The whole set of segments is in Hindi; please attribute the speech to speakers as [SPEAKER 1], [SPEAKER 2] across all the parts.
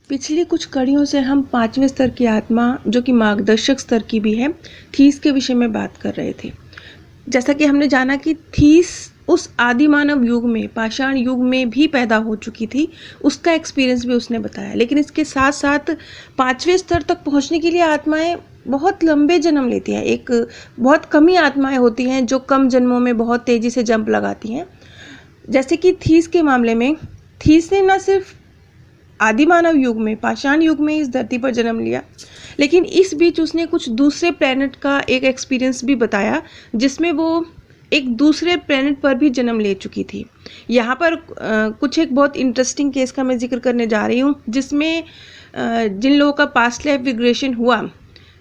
[SPEAKER 1] पिछली कुछ कड़ियों से हम 5वें स्तर की आत्मा, जो कि मार्गदर्शक स्तर की भी है, थीस के विषय में बात कर रहे थे। जैसा कि हमने जाना कि थीस उस आदि मानव युग में, पाषाण युग में भी पैदा हो चुकी थी, उसका एक्सपीरियंस भी उसने बताया। लेकिन इसके साथ साथ 5वें स्तर तक पहुंचने के लिए आत्माएं बहुत लंबे जन्म लेती हैं। एक बहुत कम ही आत्माएं होती हैं जो कम जन्मों में बहुत तेज़ी से जंप लगाती हैं। जैसे कि थीस के मामले में, थीस ने न सिर्फ आदि मानव युग में, पाषाण युग में इस धरती पर जन्म लिया, लेकिन इस बीच उसने कुछ दूसरे प्लेनेट का एक एक्सपीरियंस भी बताया, जिसमें वो एक दूसरे प्लेनेट पर भी जन्म ले चुकी थी। यहाँ पर कुछ एक बहुत इंटरेस्टिंग केस का मैं जिक्र करने जा रही हूँ, जिसमें जिन लोगों का पास्ट लाइफ रिग्रेशन हुआ,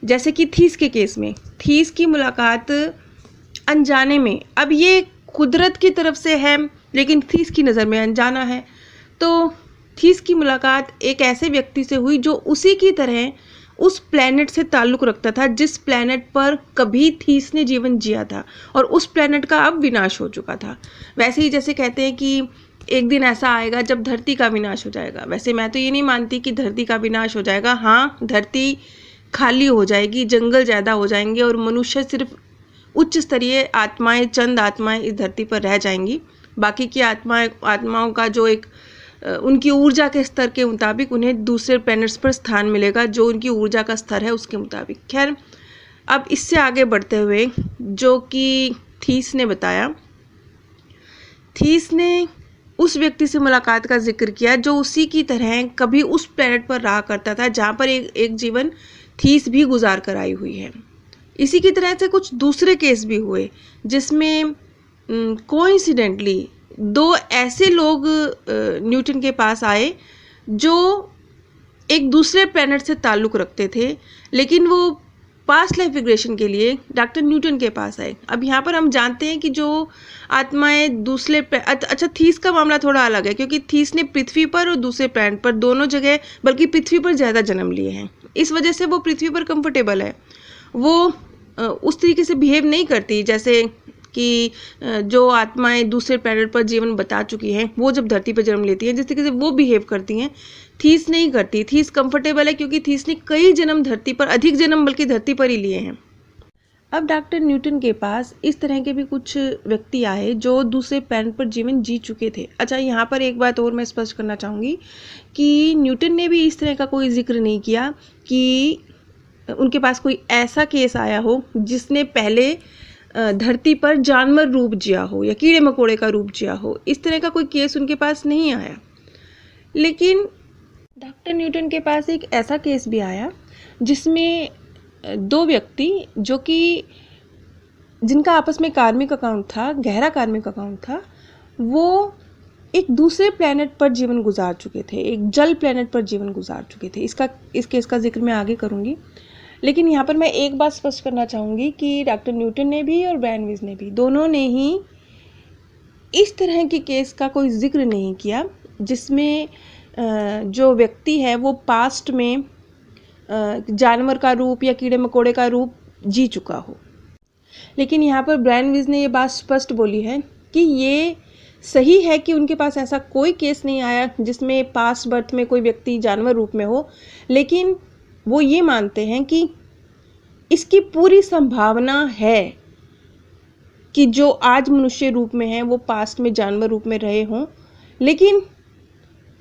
[SPEAKER 1] जैसे कि थीस के केस में, थीस की मुलाकात अनजाने में, अब ये कुदरत की तरफ से है लेकिन थीस की नज़र में अनजाना है, तो थीस की मुलाकात एक ऐसे व्यक्ति से हुई जो उसी की तरह उस प्लेनेट से ताल्लुक़ रखता था जिस प्लेनेट पर कभी थीस ने जीवन जिया था, और उस प्लेनेट का अब विनाश हो चुका था। वैसे ही जैसे कहते हैं कि एक दिन ऐसा आएगा जब धरती का विनाश हो जाएगा। वैसे मैं तो ये नहीं मानती कि धरती का विनाश हो जाएगा। हाँ, धरती खाली हो जाएगी, जंगल ज़्यादा हो जाएंगे और मनुष्य सिर्फ उच्च स्तरीय आत्माएं, चंद आत्माएं इस धरती पर रह जाएंगी। बाकी की आत्माओं का जो एक उनकी ऊर्जा के स्तर के मुताबिक उन्हें दूसरे प्लैनेट्स पर स्थान मिलेगा, जो उनकी ऊर्जा का स्तर है उसके मुताबिक। खैर, अब इससे आगे बढ़ते हुए जो कि थीस ने बताया, थीस ने उस व्यक्ति से मुलाकात का जिक्र किया जो उसी की तरह कभी उस प्लैनेट पर रहा करता था जहाँ पर एक जीवन थीस भी गुजार कर आई हुई है। इसी की तरह से कुछ दूसरे केस भी हुए जिसमें कोइंसिडेंटली दो ऐसे लोग न्यूटन के पास आए जो एक दूसरे प्लैनेट से ताल्लुक़ रखते थे, लेकिन वो पास्ट लाइफ रिग्रेशन के लिए डॉक्टर न्यूटन के पास आए। अब यहाँ पर हम जानते हैं कि जो आत्माएं दूसरे अच्छा, थीस का मामला थोड़ा अलग है, क्योंकि थीस ने पृथ्वी पर और दूसरे प्लैनेट पर, दोनों जगह, बल्कि पृथ्वी पर ज़्यादा जन्म लिए हैं। इस वजह से वो पृथ्वी पर कंफर्टेबल है। वो उस तरीके से बिहेव नहीं करती जैसे कि जो आत्माएं दूसरे प्लैनेट पर जीवन बता चुकी हैं, वो जब धरती पर जन्म लेती हैं जिस तरीके से वो बिहेव करती हैं, थीस नहीं करती। थीस कंफर्टेबल है क्योंकि थीस ने कई जन्म धरती पर, अधिक जन्म बल्कि धरती पर ही लिए हैं। अब डॉक्टर न्यूटन के पास इस तरह के भी कुछ व्यक्ति आए जो दूसरे प्लैनेट पर जीवन जी चुके थे। अच्छा, यहाँ पर एक बात और मैं स्पष्ट करना चाहूँगी कि न्यूटन ने भी इस तरह का कोई जिक्र नहीं किया कि उनके पास कोई ऐसा केस आया हो जिसने पहले धरती पर जानवर रूप जिया हो या कीड़े मकोड़े का रूप जिया हो। इस तरह का कोई केस उनके पास नहीं आया। लेकिन डॉक्टर न्यूटन के पास एक ऐसा केस भी आया जिसमें दो व्यक्ति जो कि जिनका आपस में कार्मिक अकाउंट था, गहरा कार्मिक अकाउंट था, वो एक दूसरे प्लैनेट पर जीवन गुजार चुके थे, एक जल प्लैनेट पर जीवन गुजार चुके थे। इस केस का जिक्र मैं आगे करूँगी, लेकिन यहाँ पर मैं एक बात स्पष्ट करना चाहूँगी कि डॉक्टर न्यूटन ने भी और ब्रैनविज ने भी, दोनों ने ही इस तरह के केस का कोई जिक्र नहीं किया जिसमें जो व्यक्ति है वो पास्ट में जानवर का रूप या कीड़े मकोड़े का रूप जी चुका हो। लेकिन यहाँ पर ब्रैनविज ने ये बात स्पष्ट बोली है कि ये सही है कि उनके पास ऐसा कोई केस नहीं आया जिसमें पास्ट बर्थ में कोई व्यक्ति जानवर रूप में हो, लेकिन वो ये मानते हैं कि इसकी पूरी संभावना है कि जो आज मनुष्य रूप में है वो पास्ट में जानवर रूप में रहे हों, लेकिन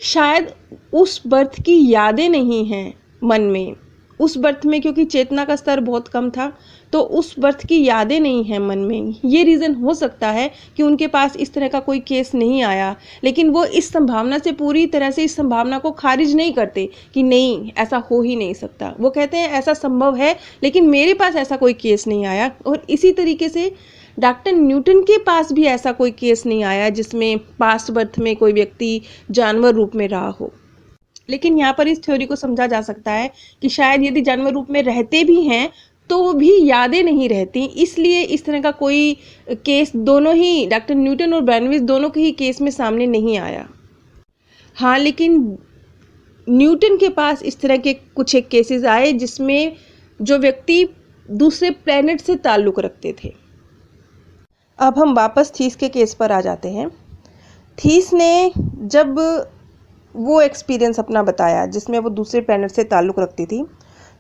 [SPEAKER 1] शायद उस बर्थ की यादें नहीं हैं मन में। उस बर्थ में क्योंकि चेतना का स्तर बहुत कम था, तो उस बर्थ की यादें नहीं हैं मन में। ये रीज़न हो सकता है कि उनके पास इस तरह का कोई केस नहीं आया, लेकिन वो इस संभावना से, पूरी तरह से इस संभावना को खारिज नहीं करते कि नहीं, ऐसा हो ही नहीं सकता। वो कहते हैं ऐसा संभव है, लेकिन मेरे पास ऐसा कोई केस नहीं आया। और इसी तरीके से डॉक्टर न्यूटन के पास भी ऐसा कोई केस नहीं आया जिसमें पास्ट बर्थ में कोई व्यक्ति जानवर रूप में रहा हो। लेकिन यहाँ पर इस थ्योरी को समझा जा सकता है कि शायद यदि जानवर रूप में रहते भी हैं तो भी यादें नहीं रहती, इसलिए इस तरह का कोई केस दोनों ही, डॉक्टर न्यूटन और ब्रैनविज दोनों के ही केस में सामने नहीं आया। हाँ, लेकिन न्यूटन के पास इस तरह के कुछ एक केसेस आए जिसमें जो व्यक्ति दूसरे प्लैनेट से ताल्लुक़ रखते थे। अब हम वापस थीस के केस पर आ जाते हैं। थीस ने जब वो एक्सपीरियंस अपना बताया जिसमें वो दूसरे प्लेनेट से ताल्लुक़ रखती थी।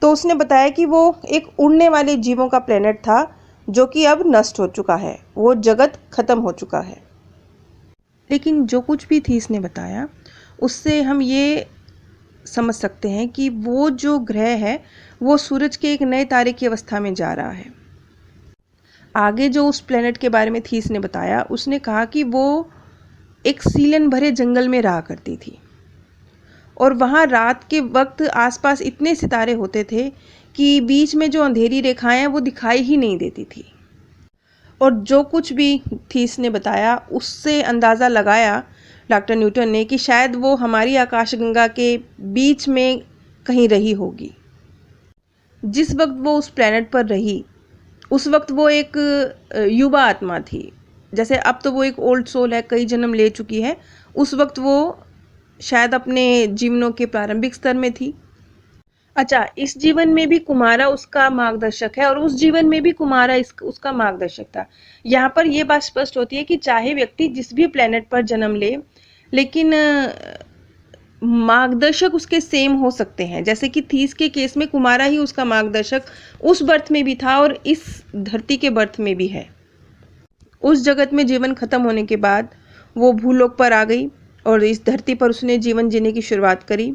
[SPEAKER 1] तो उसने बताया कि वो एक उड़ने वाले जीवों का प्लेनेट था जो कि अब नष्ट हो चुका है, वो जगत ख़त्म हो चुका है। लेकिन जो कुछ भी थीस ने बताया उससे हम ये समझ सकते हैं कि वो जो ग्रह है वो सूरज के एक नए तारे की अवस्था में जा रहा है। आगे जो उस प्लेनेट के बारे में थीस ने बताया, उसने कहा कि वो एक सीलन भरे जंगल में रहा करती थी और वहाँ रात के वक्त आसपास इतने सितारे होते थे कि बीच में जो अंधेरी रेखाएं हैं वो दिखाई ही नहीं देती थी। और जो कुछ भी थीस ने बताया उससे अंदाज़ा लगाया डॉक्टर न्यूटन ने कि शायद वो हमारी आकाशगंगा के बीच में कहीं रही होगी। जिस वक्त वो उस प्लेनेट पर रही उस वक्त वो एक युवा आत्मा थी। जैसे अब तो वो एक ओल्ड सोल है, कई जन्म ले चुकी है। उस वक्त वो शायद अपने जीवनों के प्रारंभिक स्तर में थी। अच्छा, इस जीवन में भी कुमारा उसका मार्गदर्शक है और उस जीवन में भी कुमारा उसका मार्गदर्शक था। यहाँ पर यह बात स्पष्ट होती है कि चाहे व्यक्ति जिस भी प्लेनेट पर जन्म ले, लेकिन मार्गदर्शक उसके सेम हो सकते हैं। जैसे कि थीस के केस में कुमारा ही उसका मार्गदर्शक उस बर्थ में भी था और इस धरती के बर्थ में भी है। उस जगत में जीवन खत्म होने के बाद वो भूलोक पर आ गई और इस धरती पर उसने जीवन जीने की शुरुआत करी।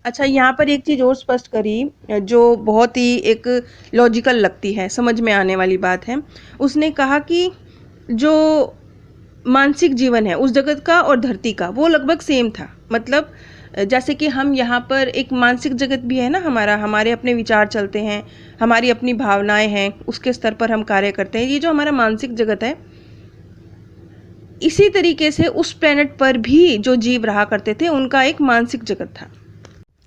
[SPEAKER 1] अच्छा, यहाँ पर एक चीज़ और स्पष्ट करी जो बहुत ही एक लॉजिकल लगती है, समझ में आने वाली बात है। उसने कहा कि जो मानसिक जीवन है उस जगत का और धरती का वो लगभग सेम था। मतलब जैसे कि हम यहाँ पर एक मानसिक जगत भी है ना हमारा, हमारे अपने विचार चलते हैं, हमारी अपनी भावनाएं हैं, उसके स्तर पर हम कार्य करते हैं। ये जो हमारा मानसिक जगत है, इसी तरीके से उस प्लेनेट पर भी जो जीव रहा करते थे उनका एक मानसिक जगत था।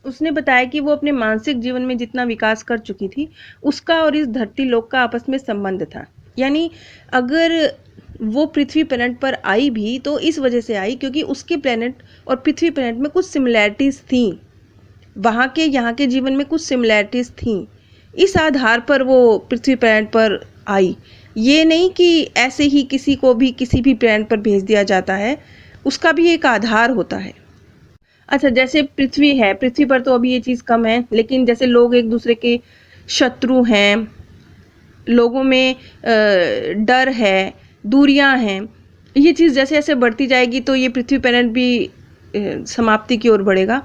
[SPEAKER 1] उसने बताया कि वो अपने मानसिक जीवन में जितना विकास कर चुकी थी उसका और इस धरती लोक का आपस में संबंध था। यानी अगर वो पृथ्वी प्लेनेट पर आई भी तो इस वजह से आई क्योंकि उसके प्लेनेट और पृथ्वी प्लेनेट में कुछ सिमिलैरिटीज़ थी, वहाँ के यहाँ के जीवन में कुछ सिमिलैरिटीज़ थी। इस आधार पर वो पृथ्वी प्लेनेट पर आई। ये नहीं कि ऐसे ही किसी को भी किसी भी प्लेनेट पर भेज दिया जाता है, उसका भी एक आधार होता है। अच्छा, जैसे पृथ्वी है, पृथ्वी पर तो अभी ये चीज़ कम है, लेकिन जैसे लोग एक दूसरे के शत्रु हैं, लोगों में डर है, दूरियां हैं, ये चीज़ जैसे जैसे बढ़ती जाएगी तो ये पृथ्वी प्लेनेट भी समाप्ति की ओर बढ़ेगा।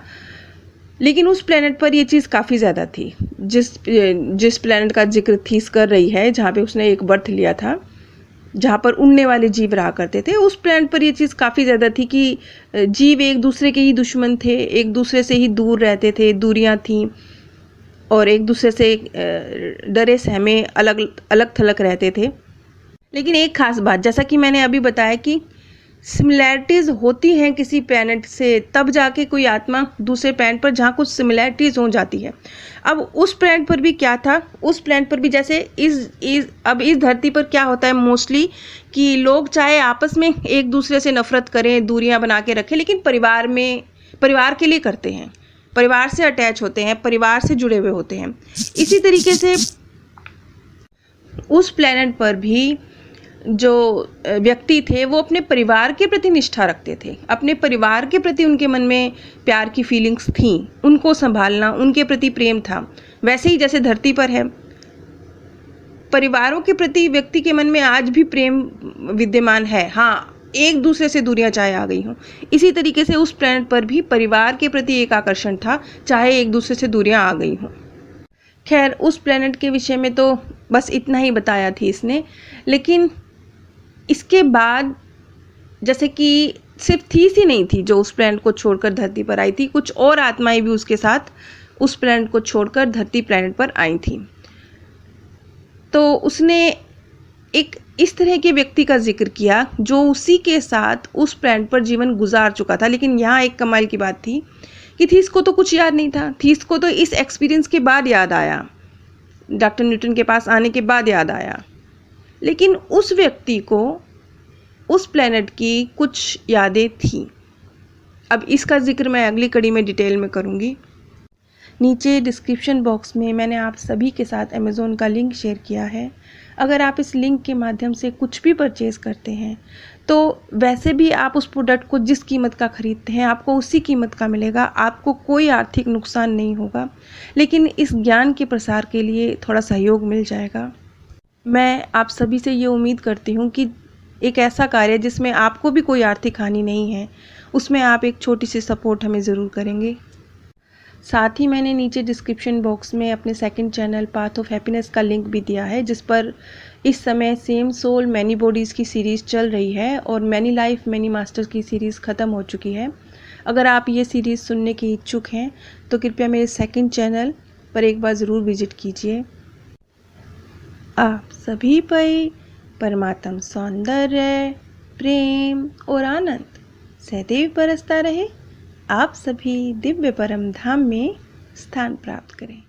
[SPEAKER 1] लेकिन उस प्लेनेट पर ये चीज़ काफ़ी ज़्यादा थी। जिस प्लेनेट का जिक्र थीस कर रही है, जहाँ पे उसने एक बर्थ लिया था, जहाँ पर उड़ने वाले जीव रहा करते थे, उस प्लेनेट पर ये चीज़ काफ़ी ज़्यादा थी कि जीव एक दूसरे के ही दुश्मन थे, एक दूसरे से ही दूर रहते थे, दूरियां थीं और एक दूसरे से डरे सहमे अलग अलग थलग रहते थे। लेकिन एक ख़ास बात, जैसा कि मैंने अभी बताया कि सिमिलैरिटीज़ होती हैं किसी प्लैनेट से, तब जाके कोई आत्मा दूसरे प्लैनेट पर जहाँ कुछ सिमिलैरिटीज़ हो जाती है। अब उस प्लैनेट पर भी क्या था, उस प्लैनेट पर भी जैसे अब इस धरती पर क्या होता है मोस्टली कि लोग चाहे आपस में एक दूसरे से नफ़रत करें, दूरियां बना के रखें, लेकिन परिवार के लिए करते हैं, परिवार से अटैच होते हैं, परिवार से जुड़े हुए होते हैं। इसी तरीके से उस प्लैनेट पर भी जो व्यक्ति थे वो अपने परिवार के प्रति निष्ठा रखते थे, अपने परिवार के प्रति उनके मन में प्यार की फीलिंग्स थीं, उनको संभालना, उनके प्रति प्रेम था। वैसे ही जैसे धरती पर है, परिवारों के प्रति व्यक्ति के मन में आज भी प्रेम विद्यमान है। हाँ, एक दूसरे से दूरियां चाहे आ गई हों, इसी तरीके से उस प्लैनेट पर भी परिवार के प्रति एक आकर्षण था, चाहे एक दूसरे से दूरियां आ गई हों। खैर, उस प्लैनेट के विषय में तो बस इतना ही बताया थी इसने। लेकिन इसके बाद जैसे कि सिर्फ थीस ही नहीं थी जो उस प्लैनेट को छोड़कर धरती पर आई थी, कुछ और आत्माएं भी उसके साथ उस प्लैनेट को छोड़कर धरती प्लैनेट पर आई थी। तो उसने एक इस तरह के व्यक्ति का जिक्र किया जो उसी के साथ उस प्लैनेट पर जीवन गुजार चुका था। लेकिन यहाँ एक कमाल की बात थी कि थीस को तो कुछ याद नहीं था, थीस को तो इस एक्सपीरियंस के बाद याद आया, डॉक्टर न्यूटन के पास आने के बाद याद आया। लेकिन उस व्यक्ति को उस प्लैनेट की कुछ यादें थीं। अब इसका जिक्र मैं अगली कड़ी में डिटेल में करूँगी। नीचे डिस्क्रिप्शन बॉक्स में मैंने आप सभी के साथ अमेज़ॉन का लिंक शेयर किया है। अगर आप इस लिंक के माध्यम से कुछ भी परचेज़ करते हैं तो वैसे भी आप उस प्रोडक्ट को जिस कीमत का खरीदते हैं आपको उसी कीमत का मिलेगा, आपको कोई आर्थिक नुकसान नहीं होगा। लेकिन इस ज्ञान के प्रसार के लिए थोड़ा सहयोग मिल जाएगा। मैं आप सभी से ये उम्मीद करती हूँ कि एक ऐसा कार्य जिसमें आपको भी कोई आर्थिक हानि नहीं है, उसमें आप एक छोटी सी सपोर्ट हमें ज़रूर करेंगे। साथ ही मैंने नीचे डिस्क्रिप्शन बॉक्स में अपने second channel path of happiness का लिंक भी दिया है, जिस पर इस समय सेम सोल मैनी बॉडीज़ की सीरीज़ चल रही है और मैनी लाइफ मैनी मास्टर्स की सीरीज़ ख़त्म हो चुकी है। अगर आप ये सीरीज़ सुनने के इच्छुक हैं तो कृपया मेरे सेकंड चैनल पर एक बार ज़रूर विजिट कीजिए। आप सभी पर परमात्म सौंदर्य, प्रेम और आनंद सदैव बरसता रहे। आप सभी दिव्य परम धाम में स्थान प्राप्त करें।